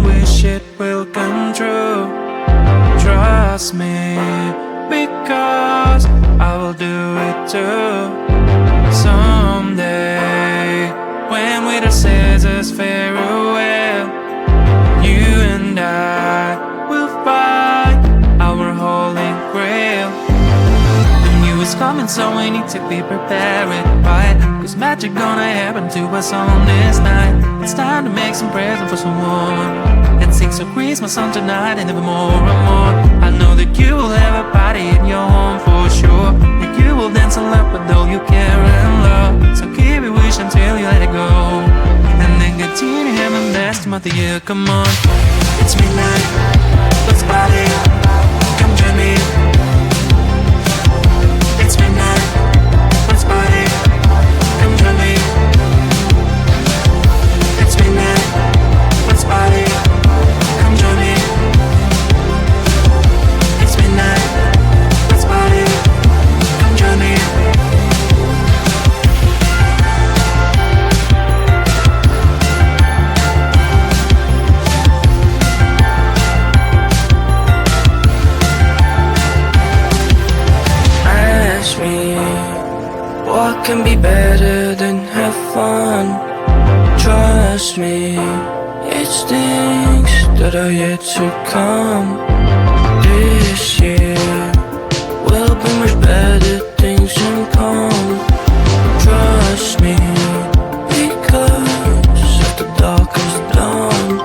wish it will come true. Trust me, because I will do it too. Someday, when winter says us farewell, you and I will find our holy grail. The new is coming, so we need to be prepared, right? Cause magic gonna happen to us on this night. It's time to make some present for someone, and sing some Christmas song tonight and evermore and more. I know that you will have a party in your home for sure, that you will dance and laugh with all you care and love. So keep your wish until you let it go, and then continue having the best time of the year. Come on, it's midnight, let's party, come join me. It's midnight, let's party, come join me. It's midnight, let's party, come join me. It's midnight, let's party, come join me. Ask me, what can be better than have fun? Trust me, it's things that are yet to come. This year will bring much better things in come. Trust me, because after dark comes dawn.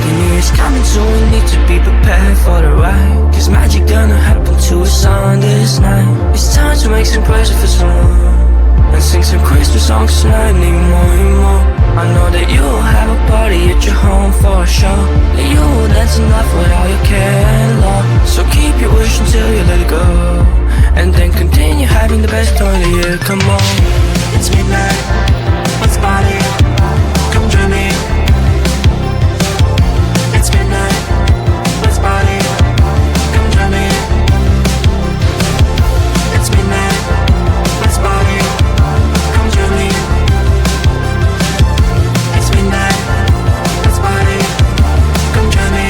The new year's coming, so we need to be prepared for the ride. Cause magic gonna happen to us on this night. It's time to make some present for someone, and sing some Christmas songs tonight, need more and more. I know that you'll have a party at your home for sure, that you will dance and laugh with all your care and love. So keep your wish until you let it go, and then continue having the best time of the year. Come on, it's midnight, let's party, come join me. It's midnight, let's party, come join me. It's midnight, let's party, come join me. It's midnight, let's party, come join me.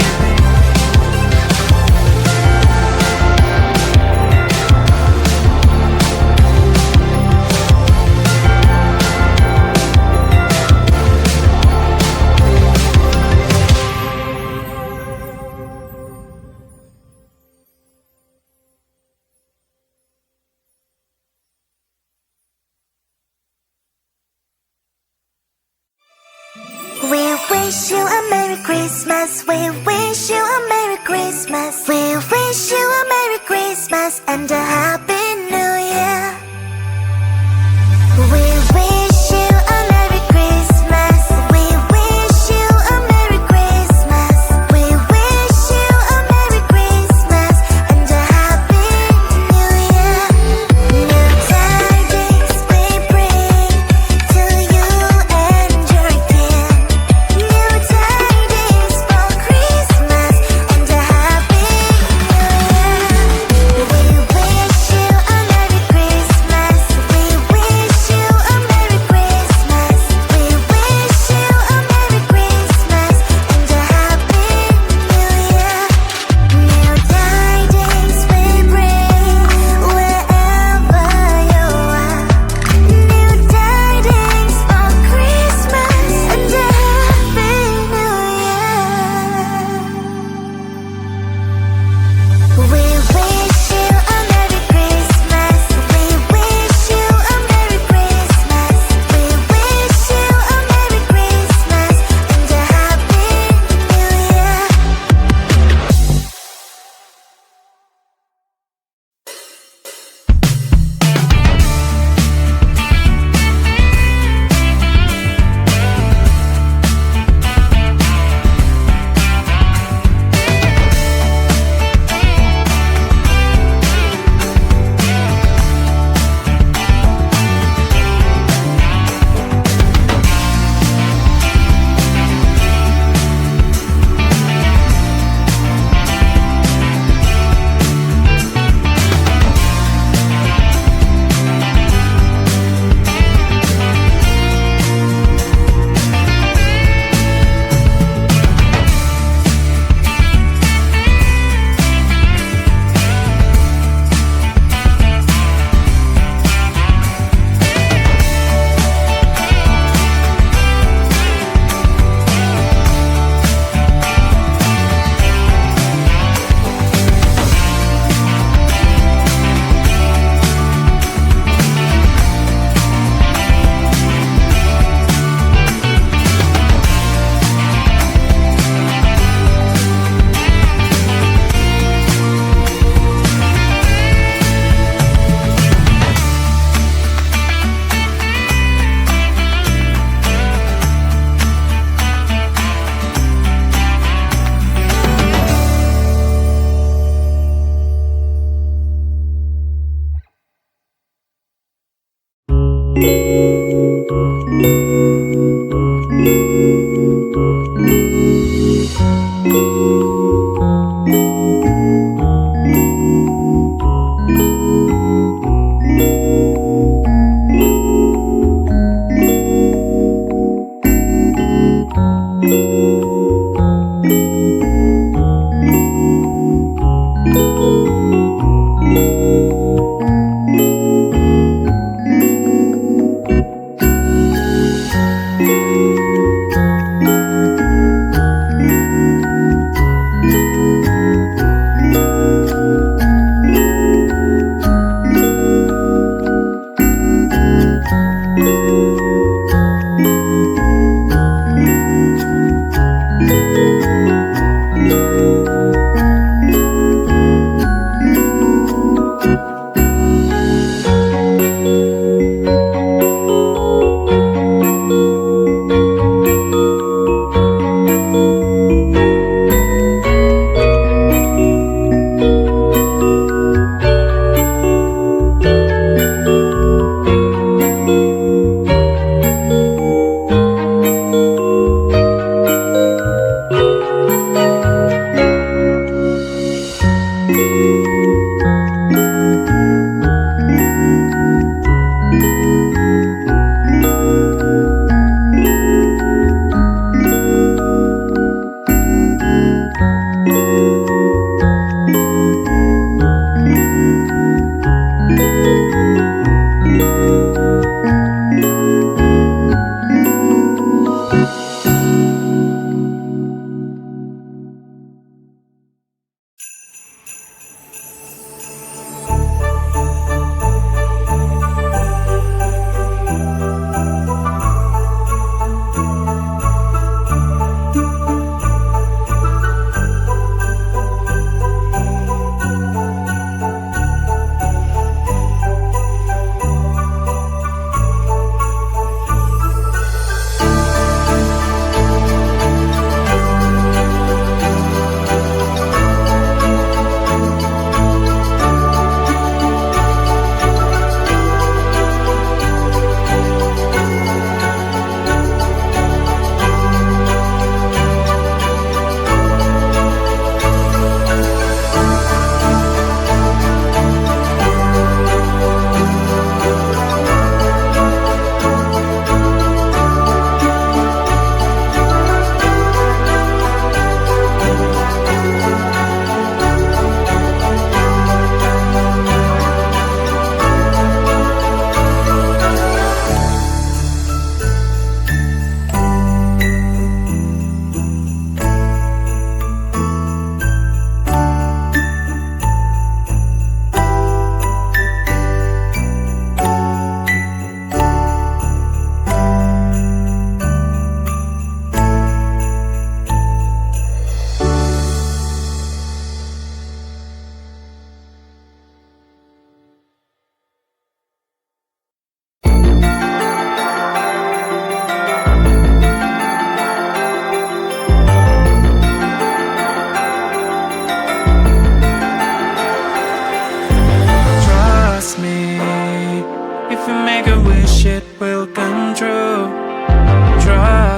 We wish you a Merry Christmas. We wish you a Merry Christmas. We wish you a Merry Christmas and a Happy New Year. We wish you a Merry Christmas. We wish you a Merry Christmas. We wish you a Merry Christmas and a Happy New Year. New tidings we bring to you and your kin. New tidings for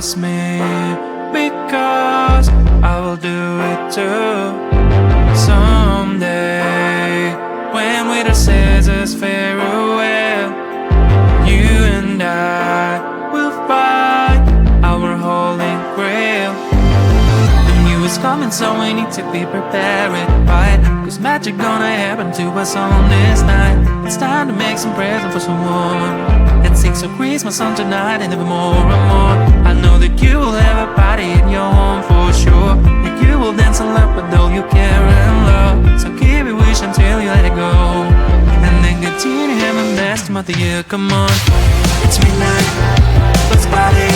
trust me, because I will do it too. Someday, when with the scissors farewell, you and I will find our holy grail. The new is coming, so we need to be prepared, right? Cause magic gonna happen to us on this night. It's time to make some present for someone. Let's sing some Christmas song tonight and even more and more. I know that you will have a party in your home for sure. That you will dance and laugh with all you care and love. So keep your wish until you let it go, and then continue having best month of the year. Come on, it's midnight, let's party.